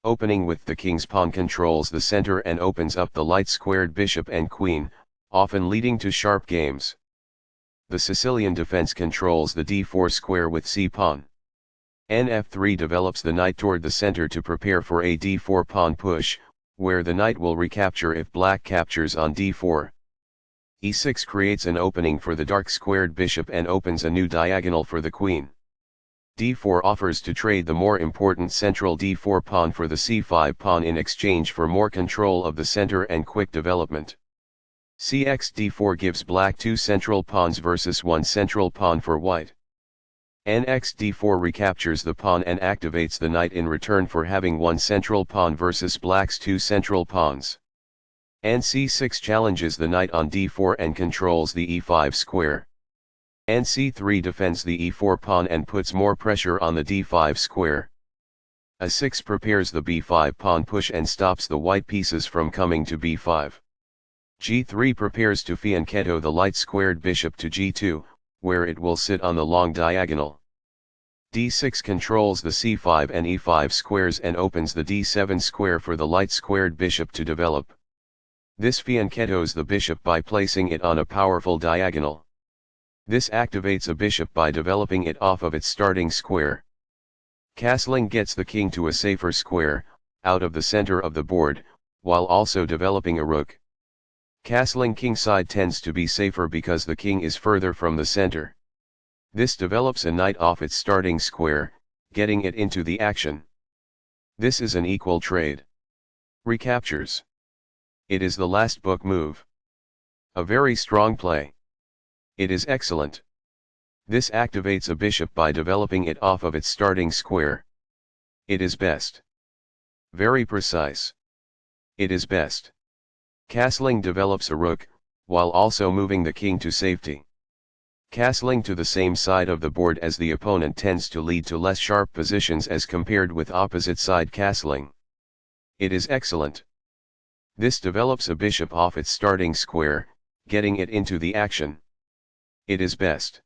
Opening with the king's pawn controls the center and opens up the light-squared bishop and queen, often leading to sharp games. The Sicilian defense controls the d4 square with c-pawn. Nf3 develops the knight toward the center to prepare for a d4 pawn push, where the knight will recapture if black captures on d4. E6 creates an opening for the dark-squared bishop and opens a new diagonal for the queen. d4 offers to trade the more important central d4 pawn for the c5 pawn in exchange for more control of the center and quick development. Cx d4 gives black 2 central pawns versus 1 central pawn for white. Nx d4 recaptures the pawn and activates the knight in return for having 1 central pawn versus black's 2 central pawns. Nc6 challenges the knight on d4 and controls the e5 square. Nc3 defends the e4 pawn and puts more pressure on the d5 square. A6 prepares the b5 pawn push and stops the white pieces from coming to b5. G3 prepares to fianchetto the light-squared bishop to g2, where it will sit on the long diagonal. d6 controls the c5 and e5 squares and opens the d7 square for the light-squared bishop to develop. This fianchettos the bishop by placing it on a powerful diagonal. This activates a bishop by developing it off of its starting square. Castling gets the king to a safer square, out of the center of the board, while also developing a rook. Castling kingside tends to be safer because the king is further from the center. This develops a knight off its starting square, getting it into the action. This is an equal trade. Recaptures. It is the last book move. A very strong play. It is excellent. This activates a bishop by developing it off of its starting square. It is best. Very precise. It is best. Castling develops a rook, while also moving the king to safety. Castling to the same side of the board as the opponent tends to lead to less sharp positions as compared with opposite side castling. It is excellent. This develops a bishop off its starting square, getting it into the action. It is best.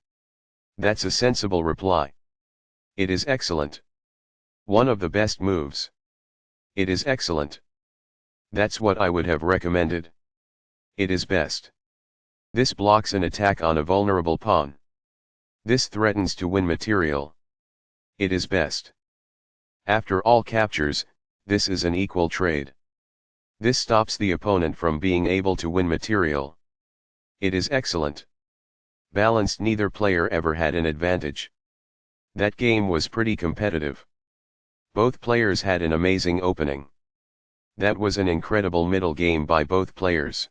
That's a sensible reply. It is excellent. One of the best moves. It is excellent. That's what I would have recommended. It is best. This blocks an attack on a vulnerable pawn. This threatens to win material. It is best. After all captures, this is an equal trade. This stops the opponent from being able to win material. It is excellent. Balanced. Neither player ever had an advantage. That game was pretty competitive. Both players had an amazing opening. That was an incredible middle game by both players.